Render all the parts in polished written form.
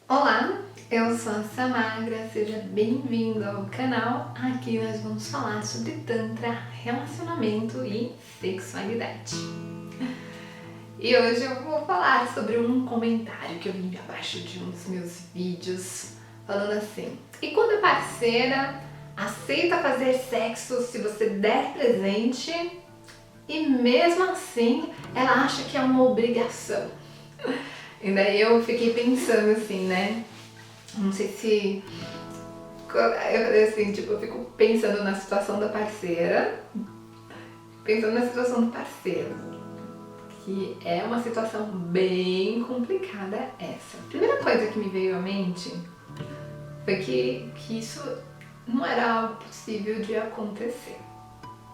Olá, eu sou a Samagra, seja bem-vindo ao canal. Aqui nós vamos falar sobre Tantra, relacionamento e sexualidade. E hoje eu vou falar sobre um comentário que eu vi abaixo de um dos meus vídeos, falando assim: e quando a parceira aceita fazer sexo se você der presente e mesmo assim ela acha que é uma obrigação? E daí eu fiquei pensando assim, né? Não sei se... Eu falei assim, tipo, eu fico pensando na situação da parceira, pensando na situação do parceiro, que é uma situação bem complicada essa. A primeira coisa que me veio à mente foi que isso não era algo possível de acontecer,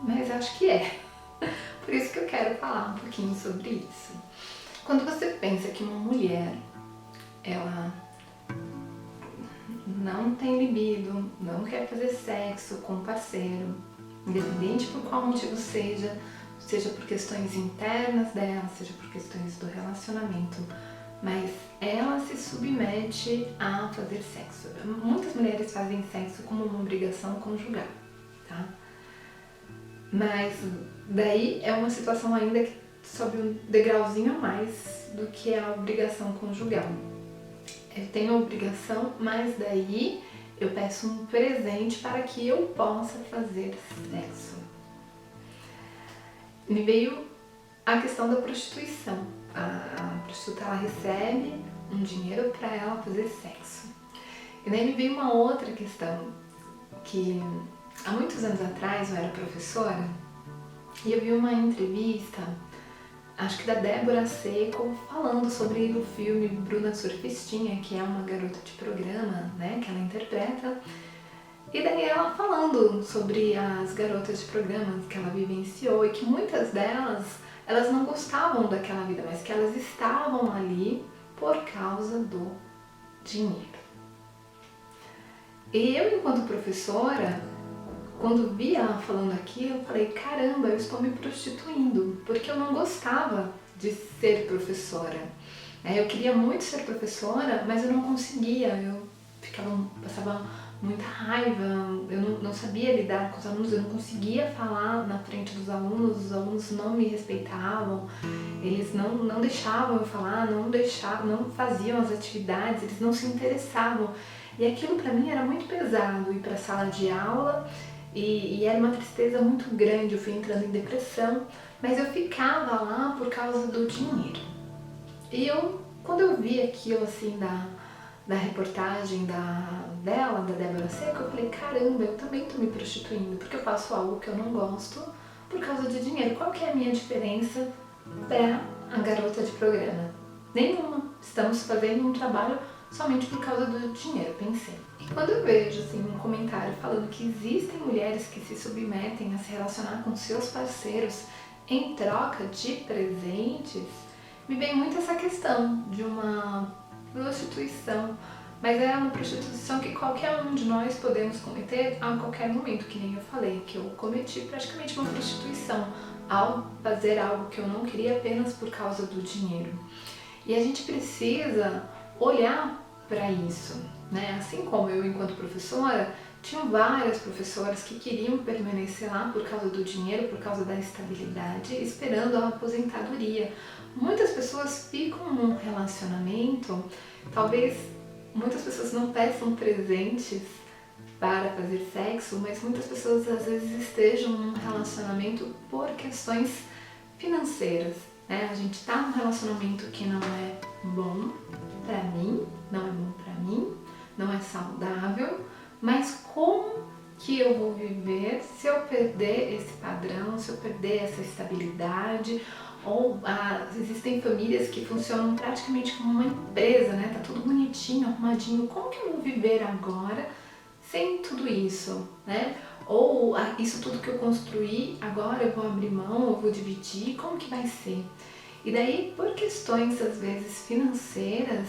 mas acho que é. Por isso que eu quero falar um pouquinho sobre isso. Quando você pensa que uma mulher, ela não tem libido, não quer fazer sexo com o parceiro, independente por qual motivo seja por questões internas dela, seja por questões do relacionamento, mas ela se submete a fazer sexo. Muitas mulheres fazem sexo como uma obrigação conjugal, tá? Mas daí é uma situação ainda que sobe um degrauzinho a mais do que a obrigação conjugal. Eu tenho a obrigação, mas daí eu peço um presente para que eu possa fazer sexo. Me veio a questão da prostituição. A prostituta, ela recebe um dinheiro para ela fazer sexo. E daí me veio uma outra questão, que há muitos anos atrás eu era professora e eu vi uma entrevista, acho que da Débora Seco, falando sobre o filme Bruna Surfistinha, que é uma garota de programa, né, que ela interpreta. E daí ela falando sobre as garotas de programa que ela vivenciou e que muitas delas, elas não gostavam daquela vida, mas que elas estavam ali por causa do dinheiro. E eu, enquanto professora, quando vi ela falando aquilo, eu falei, caramba, eu estou me prostituindo, porque eu não gostava de ser professora. Eu queria muito ser professora, mas eu não conseguia, eu passava muita raiva, eu não sabia lidar com os alunos, eu não conseguia falar na frente dos alunos, os alunos não me respeitavam, eles não deixavam eu falar, não faziam as atividades, eles não se interessavam. E aquilo para mim era muito pesado, ir para a sala de aula, e era uma tristeza muito grande, eu fui entrando em depressão, mas eu ficava lá por causa do dinheiro. E quando eu vi aquilo assim da reportagem da Débora Seco, eu falei, caramba, eu também tô me prostituindo, porque eu faço algo que eu não gosto por causa de dinheiro. Qual que é a minha diferença para a garota de programa? Nenhuma. Estamos fazendo um trabalho somente por causa do dinheiro, pensei. E quando eu vejo assim, um comentário falando que existem mulheres que se submetem a se relacionar com seus parceiros em troca de presentes, me vem muito essa questão de uma prostituição, mas é uma prostituição que qualquer um de nós podemos cometer a qualquer momento, que nem eu falei, que eu cometi praticamente uma prostituição ao fazer algo que eu não queria apenas por causa do dinheiro. E a gente precisa olhar para isso, né? Assim como eu, enquanto professora, tinham várias professoras que queriam permanecer lá por causa do dinheiro, por causa da estabilidade, esperando a aposentadoria. Muitas pessoas ficam num relacionamento, talvez muitas pessoas não peçam presentes para fazer sexo, mas muitas pessoas às vezes estejam num relacionamento por questões financeiras, né? A gente tá num relacionamento que não é bom pra mim, não é bom pra mim, não é saudável, mas como que eu vou viver se eu perder esse padrão, se eu perder essa estabilidade? Ou existem famílias que funcionam praticamente como uma empresa, né? Tá tudo bonitinho, arrumadinho. Como que eu vou viver agora sem tudo isso, né? Ou isso tudo que eu construí, agora eu vou abrir mão, eu vou dividir, como que vai ser? E daí, por questões às vezes financeiras,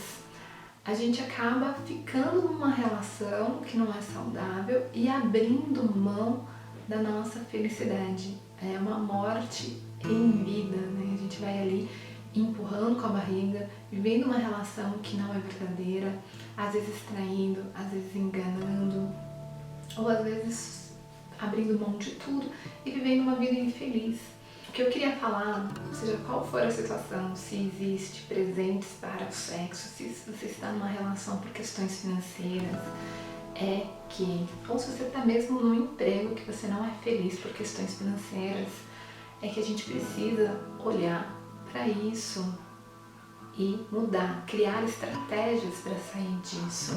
a gente acaba ficando numa relação que não é saudável e abrindo mão da nossa felicidade. É uma morte em vida, né? A gente vai ali empurrando com a barriga, vivendo uma relação que não é verdadeira, às vezes traindo, às vezes enganando, ou às vezes abrindo mão de tudo e vivendo uma vida infeliz. O que eu queria falar, seja qual for a situação, se existe presentes para o sexo, se você está numa relação por questões financeiras, é que, ou se você está mesmo num emprego que você não é feliz por questões financeiras, é que a gente precisa olhar para isso e mudar, criar estratégias para sair disso,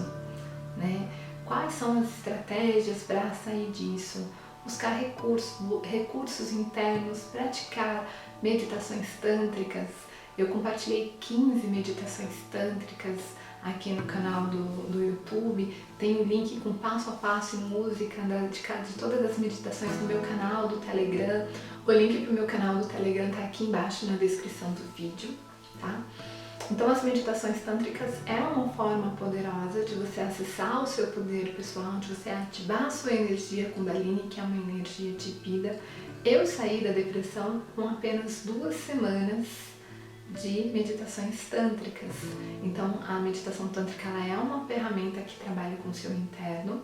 né? Quais são as estratégias para sair disso? Buscar recursos internos, praticar meditações tântricas. Eu compartilhei 15 meditações tântricas aqui no canal do YouTube. Tem o link com passo a passo em música de todas as meditações no meu canal do Telegram. O link para o meu canal do Telegram está aqui embaixo na descrição do vídeo, tá? Então as meditações tântricas é uma forma poderosa de você acessar o seu poder pessoal, de você ativar a sua energia Kundalini, que é uma energia de vida. Eu saí da depressão com apenas 2 semanas de meditações tântricas. Então a meditação tântrica ela é uma ferramenta que trabalha com o seu interno,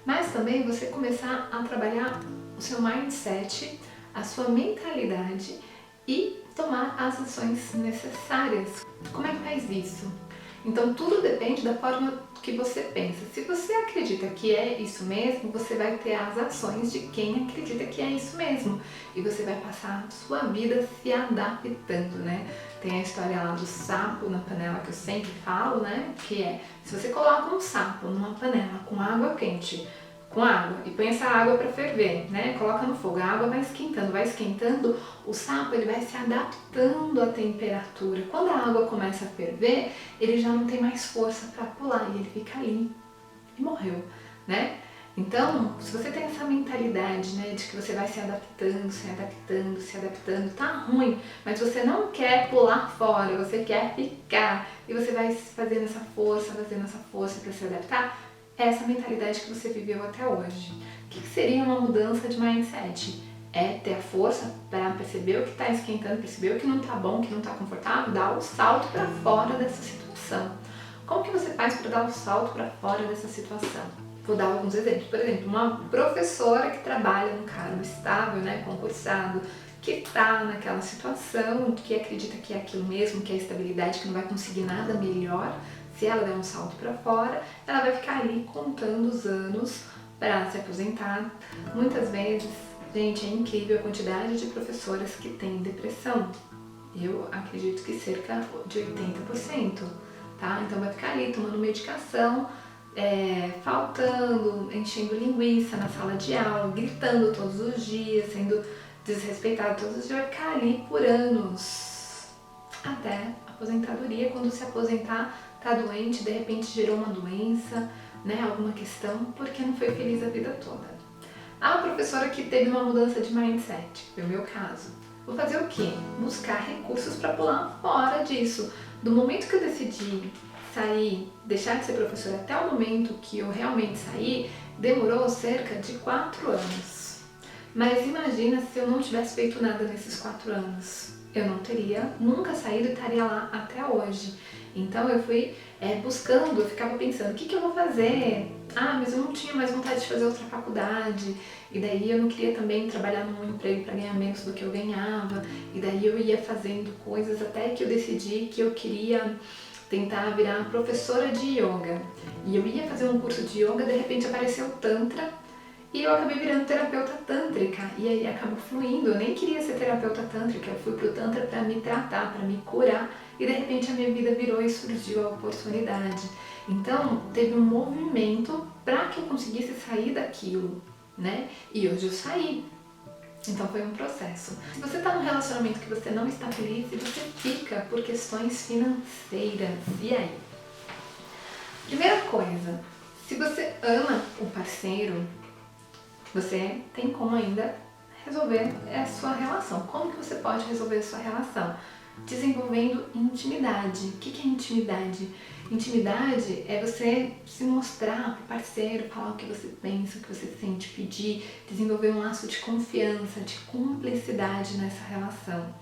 mas também você começar a trabalhar o seu mindset, a sua mentalidade e tomar as ações necessárias. Como é que faz isso? Então tudo depende da forma que você pensa. Se você acredita que é isso mesmo, você vai ter as ações de quem acredita que é isso mesmo. E você vai passar a sua vida se adaptando, né? Tem a história lá do sapo na panela que eu sempre falo, né? Que é, se você coloca um sapo numa panela com água quente, com água, e põe essa água para ferver, né? Coloca no fogo, a água vai esquentando, o sapo ele vai se adaptando à temperatura. Quando a água começa a ferver, ele já não tem mais força para pular e ele fica ali e morreu, né? Então, se você tem essa mentalidade, né, de que você vai se adaptando, tá ruim, mas você não quer pular fora, você quer ficar e você vai fazendo essa força para se adaptar, é essa mentalidade que você viveu até hoje. O que seria uma mudança de mindset? É ter a força para perceber o que está esquentando, perceber o que não está bom, o que não está confortável, dar o salto para fora dessa situação. Como que você faz para dar o salto para fora dessa situação? Vou dar alguns exemplos. Por exemplo, uma professora que trabalha num cargo estável, né, concursado, que está naquela situação, que acredita que é aquilo mesmo, que é a estabilidade, que não vai conseguir nada melhor. Se ela der um salto para fora, ela vai ficar ali contando os anos para se aposentar. Muitas vezes, gente, é incrível a quantidade de professoras que têm depressão. Eu acredito que cerca de 80%, tá? Então vai ficar ali tomando medicação, faltando, enchendo linguiça na sala de aula, gritando todos os dias, sendo desrespeitado todos os dias, vai ficar ali por anos, até a aposentadoria. Quando se aposentar, tá doente, de repente gerou uma doença, né, alguma questão, porque não foi feliz a vida toda. A professora que teve uma mudança de mindset, foi o meu caso. Vou fazer o quê? Buscar recursos para pular fora disso. Do momento que eu decidi sair, deixar de ser professora até o momento que eu realmente saí, demorou cerca de 4 anos. Mas imagina se eu não tivesse feito nada nesses 4 anos. Eu não teria nunca saído e estaria lá até hoje. Então eu fui buscando, eu ficava pensando, o que eu vou fazer? Ah, mas eu não tinha mais vontade de fazer outra faculdade. E daí eu não queria também trabalhar num emprego para ganhar menos do que eu ganhava. E daí eu ia fazendo coisas até que eu decidi que eu queria tentar virar professora de yoga. E eu ia fazer um curso de yoga, de repente apareceu o Tantra, e eu acabei virando terapeuta tântrica, e aí acabou fluindo. Eu nem queria ser terapeuta tântrica, eu fui pro Tantra para me tratar, para me curar, e de repente a minha vida virou e surgiu a oportunidade. Então, teve um movimento para que eu conseguisse sair daquilo, né? E hoje eu saí. Então foi um processo. Se você está num relacionamento que você não está feliz e você fica por questões financeiras, e aí? Primeira coisa, se você ama o parceiro, você tem como ainda resolver a sua relação. Como que você pode resolver a sua relação? Desenvolvendo intimidade. O que é intimidade? Intimidade é você se mostrar para o parceiro, falar o que você pensa, o que você sente, pedir, desenvolver um laço de confiança, de cumplicidade nessa relação.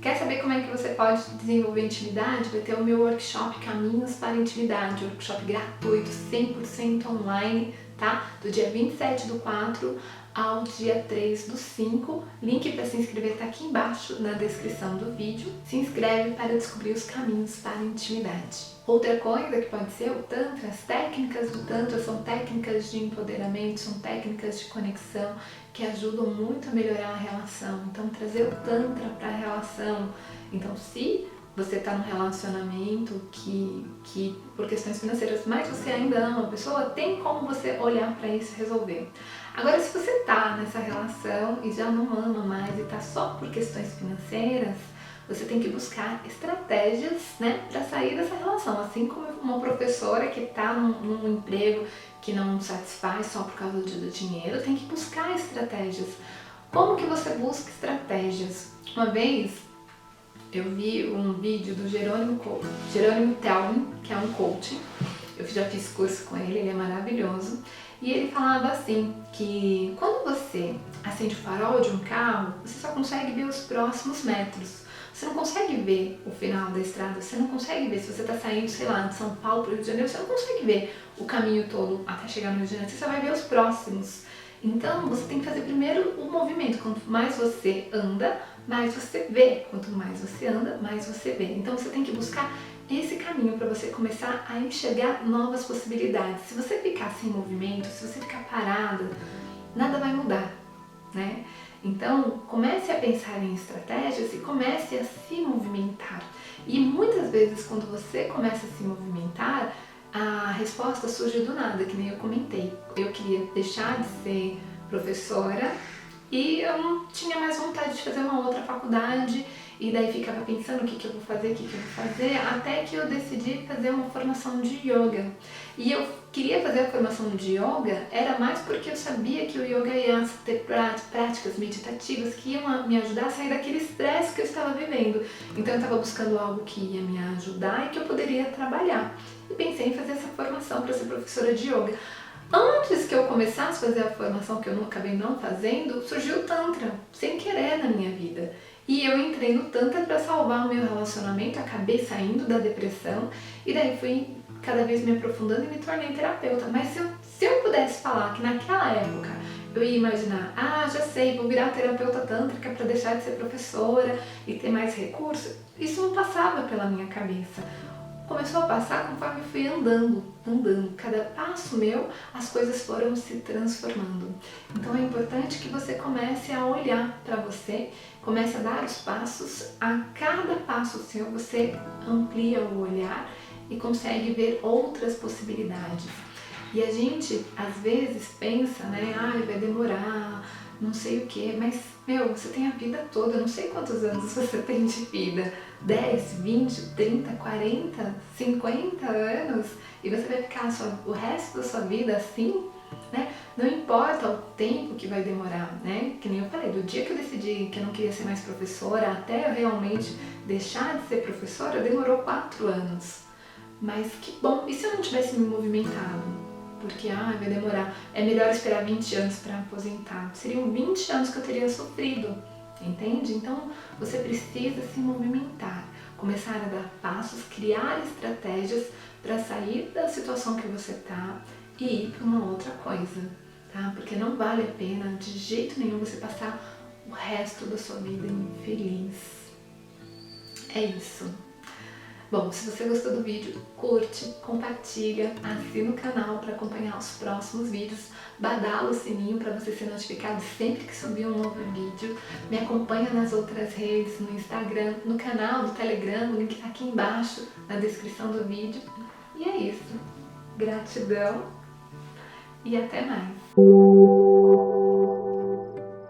Quer saber como é que você pode desenvolver intimidade? Vai ter o meu workshop Caminhos para a Intimidade, workshop gratuito, 100% online, tá? Do dia 27/4 ao dia 3/5. Link para se inscrever tá aqui embaixo na descrição do vídeo. Se inscreve para descobrir os caminhos para a intimidade. Outra coisa que pode ser o Tantra, as técnicas do Tantra são técnicas de empoderamento, são técnicas de conexão que ajudam muito a melhorar a relação. Então, trazer o Tantra para a relação. Então, se você está num relacionamento que por questões financeiras, mas você ainda ama a pessoa, tem como você olhar para isso e resolver. Agora, se você está nessa relação e já não ama mais e está só por questões financeiras, você tem que buscar estratégias, né, para sair dessa relação. Assim como uma professora que está num emprego que não satisfaz só por causa do dinheiro, tem que buscar estratégias. Como que você busca estratégias? Uma vez eu vi um vídeo do Jerônimo Telmi, que é um coach. Eu já fiz curso com ele é maravilhoso. E ele falava assim, que quando você acende o farol de um carro, você só consegue ver os próximos metros. Você não consegue ver o final da estrada, você não consegue ver se você está saindo, sei lá, de São Paulo para o Rio de Janeiro, você não consegue ver o caminho todo até chegar no Rio de Janeiro, você só vai ver os próximos. Então, você tem que fazer primeiro o movimento. Quanto mais você anda, mais você vê. Quanto mais você anda, mais você vê. Então, você tem que buscar esse caminho para você começar a enxergar novas possibilidades. Se você ficar sem movimento, se você ficar parada, nada vai mudar, né? Então, comece a pensar em estratégias e comece a se movimentar. E muitas vezes, quando você começa a se movimentar, a resposta surge do nada, que nem eu comentei. Eu queria deixar de ser professora e eu não tinha mais vontade de fazer uma outra faculdade e daí ficava pensando o que eu vou fazer, até que eu decidi fazer uma formação de yoga. E eu queria fazer a formação de yoga, era mais porque eu sabia que o yoga ia ter práticas meditativas que iam me ajudar a sair daquele estresse que eu estava vivendo. Então eu estava buscando algo que ia me ajudar e que eu poderia trabalhar. E pensei em fazer essa formação para ser professora de yoga. Antes que eu começasse a fazer a formação, que eu acabei não fazendo, surgiu o Tantra, sem querer na minha vida. E eu entrei no Tantra para salvar o meu relacionamento, acabei saindo da depressão e daí fui cada vez me aprofundando e me tornei terapeuta. Mas se eu pudesse falar que naquela época eu ia imaginar, já sei, vou virar terapeuta tântrica para deixar de ser professora e ter mais recursos, isso não passava pela minha cabeça. Começou a passar conforme eu fui andando. Cada passo meu, as coisas foram se transformando. Então é importante que você comece a olhar para você, comece a dar os passos. A cada passo seu, você amplia o olhar e consegue ver outras possibilidades. E a gente, às vezes, pensa, né, vai demorar, não sei o que, mas, você tem a vida toda, eu não sei quantos anos você tem de vida, 10, 20, 30, 40, 50 anos, e você vai ficar o resto da sua vida assim, né? Não importa o tempo que vai demorar, né? Que nem eu falei, do dia que eu decidi que eu não queria ser mais professora, até eu realmente deixar de ser professora, demorou 4 anos. Mas que bom, e se eu não tivesse me movimentado? Porque, vai demorar, é melhor esperar 20 anos para aposentar. Seriam 20 anos que eu teria sofrido, entende? Então, você precisa se movimentar, começar a dar passos, criar estratégias para sair da situação que você está e ir para uma outra coisa, tá? Porque não vale a pena, de jeito nenhum, você passar o resto da sua vida infeliz. É isso. Bom, se você gostou do vídeo, curte, compartilha, assina o canal para acompanhar os próximos vídeos, badala o sininho para você ser notificado sempre que subir um novo vídeo, me acompanha nas outras redes, no Instagram, no canal do Telegram, o link tá aqui embaixo na descrição do vídeo. E é isso. Gratidão e até mais!